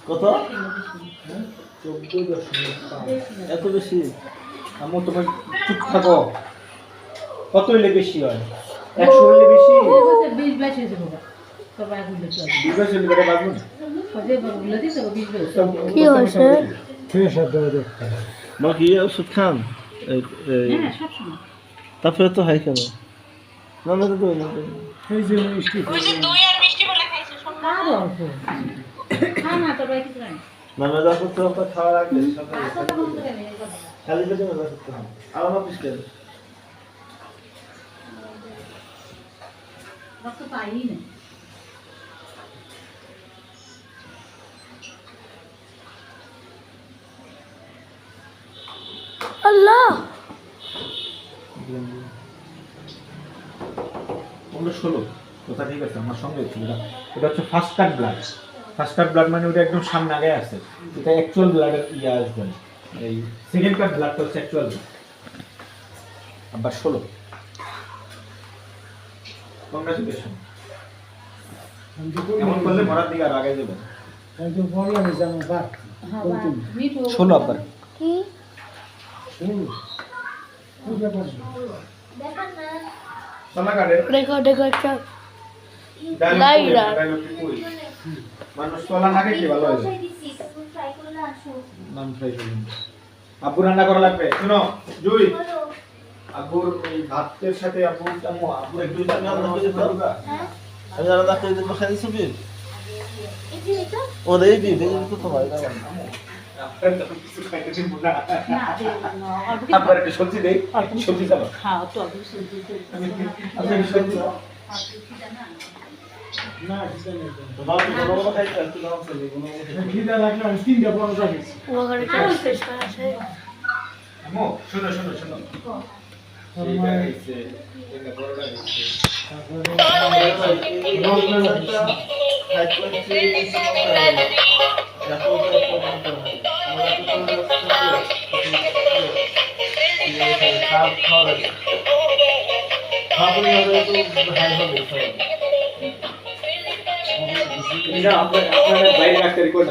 কত? 14.5 এত বেশি? আমু তোমার চুপ থাকো। কত হইলে বেশি হয়? 100 হইলে বেশি? 20-22 হয়েছে বাবা। সবাই এখন বেশি আছে। 20 হইলে বেটা বাজবো না। কবে বলে দিতে 20-22 কি হয়েছে? মা কি ওষুধ খান? হ্যাঁ সব সময় তারপরে তো হয় কেন? না না তো না। এই যে মিষ্টি ওই যে দই আর মিষ্টি বলে খাইছে শুনলাম। আর অল্প খা না তোর কি জানি না না যখন তো আপনার খাওয়া লাগবে সকালে আর তো কোনো করে নেই খালি পেটে মজা করতে হবে। আর আমার পিছলে রক্ত পাই না আল্লাহ আমরা 16 কথা ঠিক আছে আমার সঙ্গে ছিল এটা হচ্ছে ফার্স্ট কাট ব্লাড। ফার্স্ট কাট ব্লাড মানে ওটা একদম সামনে আগে আছে। এটা অ্যাকচুয়াল ব্লাডের আসবে না। এই সেকেন্ড কাট ব্লাডটা হচ্ছে অ্যাকচুয়াল ব্লাড। আবার 16 কংগ্রাচুলেশন। এমন করলে মরার দিকে আর আগে যাবে। আমি তো বললাম যে আমার বাপ হ্যাঁ বা মিঠু 16 আবার কি শুনুন কি ব্যাপার সালা কাটে রেকর্ড করছো মানুষ তোলা না খেয়ে ভালো হয় নাম ফ্রাই করুন। আব্বু রান্না করা লাগবে শুনো জুই আব্বুর এই ভাতের সাথে আব্বুর একটু আমি রান্না করে দেবো খাই দিচ্ছি ও দেই দি দেই তো তোমার কিছু খাইতে দিব না আবার একটু সবজি দেই সবজি খাবো হ্যাঁ তো অল্প সবজি আচ্ছা সবজি না সেটা নেই তো বাবা বাবা খাইতে একটু দাও চলে কোনো খিদা লাগলে আমি 3টা পরোটা খেয়েছি ওখানে শেষ করা আছে আমো শুনো শুনো শুনো এইটা হইছে এটা বড়টা হইছে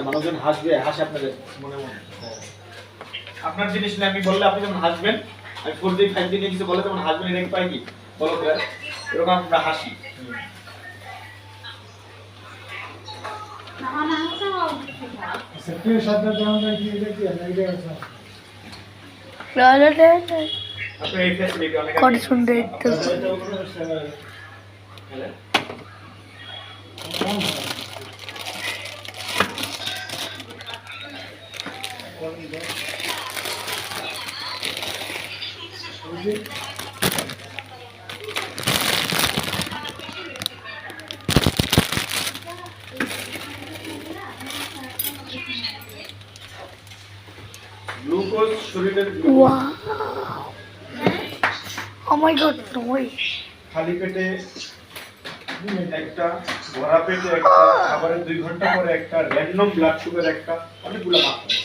মানুষজন হাসবে হাসে আপনাদের মনে মনে আপনার জিনিস নিয়ে আমি বললে আপনি যেমন হাসবেন আর 4 দিন 5 দিনে কিছু বলে যেমন হাসবেন এর পাই কি বলো তো এরকম আমরা হাসি না না তো সেপ্টেম্বর 7 দাম কি দেখি না এটা আছে আপনি এই ফ্যাসিলিটি অনেক কত সুন্দর একটু গ্লুকোজ শরীরের ওয়াও ও মাই গড নয় খালি পেটে একটা ভরা পেটে একটা খাবারের 2 ঘন্টা পরে একটা র‍্যান্ডম ব্লাড সুগার একটা অনেকগুলো মাত্রা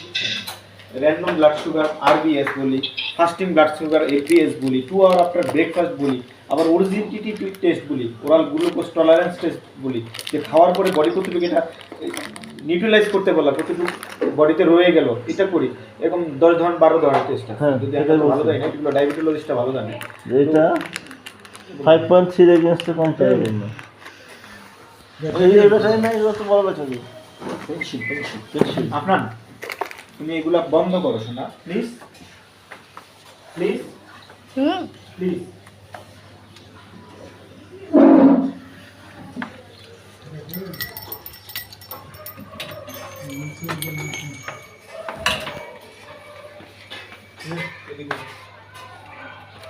র‍্যান্ডম ব্লাড সুগার আরবিএস বলি ফাস্টিং ব্লাড সুগার এপিএস বলি 2 আওয়ার আফটার ব্রেকফাস্ট বলি আবার ওরিজিনিটি টেস্ট বলি ওরাল গ্লুকোজ টলারেন্স টেস্ট বলি যে খাওয়ার পরে বডি কতটুকু এটা নিউট্রালাইজ করতে বলা কতটুকু বডিতে রয়ে গেল এটা করি এরকম 10 ধরন 12 ধরনের টেস্ট যদি এটা ভালো যায় না এগুলো ডায়াবেটিসটা ভালো জানে এটা 5.3 এগেইনস্ট কম্পারেবল না এটা চাই না এটা তো বড় বেচা দিই পেনশন আপনার তুমি এগুলা বন্ধ করো শোনা please please hmm please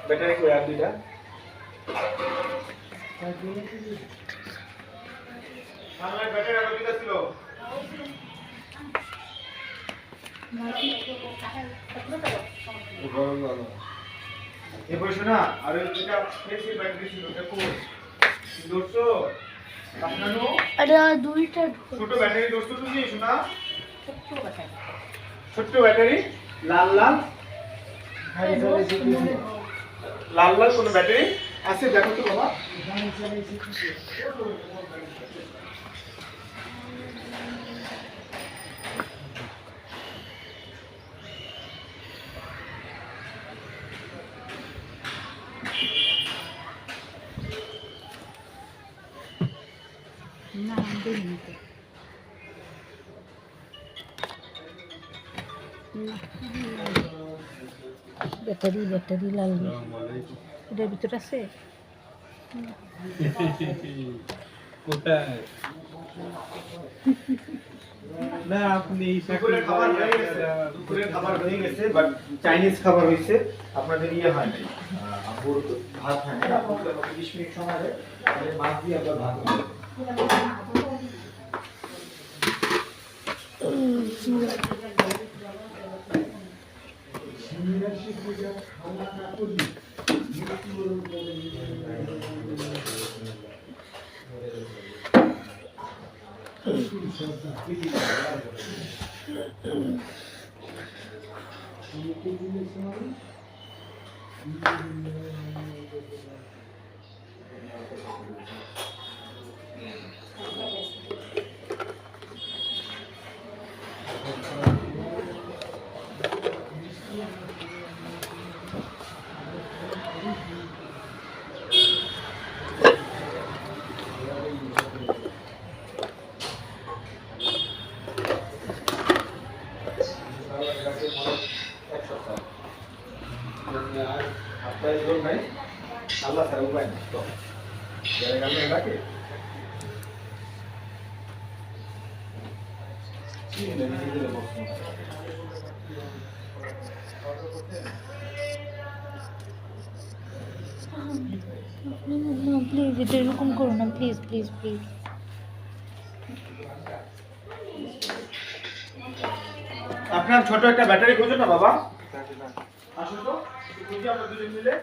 battery কই আর দুইটা আমার ব্যাটারি আর দুইটা ছিল এবার শোনা আর যেটা ফেসি ব্যাটারি ছিল ওটা কোন দোস্ত আপনানো আরে দুইটা ছোট ব্যাটারি দোস্ত তুমি শোনা ছোট ব্যাটারি লাল লাল লাল লাল কোন ব্যাটারি আছে দেখো তো বাবা ব্যাটারি ব্যাটারি লাগবে এটার ভিতরে আছে কোথায় না আপনি দুপুরের খাবার হয়ে গেছে দুপুরের খাবার হয়ে গেছে বাট চাইনিজ খাবার হয়েছে আপনাদের ইয়ে হয় নাই আপুর ভাত হয় না আপুর 20 মিনিট সময় লাগে তাহলে মাছ দিয়ে আবার ভাত হবে আপনার জোর নাই আল্লাহ স্যার উপায় নেই তো যারা গালে ডাকে প্লিজ এটা এরকম করো না প্লিজ প্লিজ প্লিজ আপনার ছোট একটা ব্যাটারি খোঁজো না বাবা আসো তো খুঁজি আমরা দুজন মিলে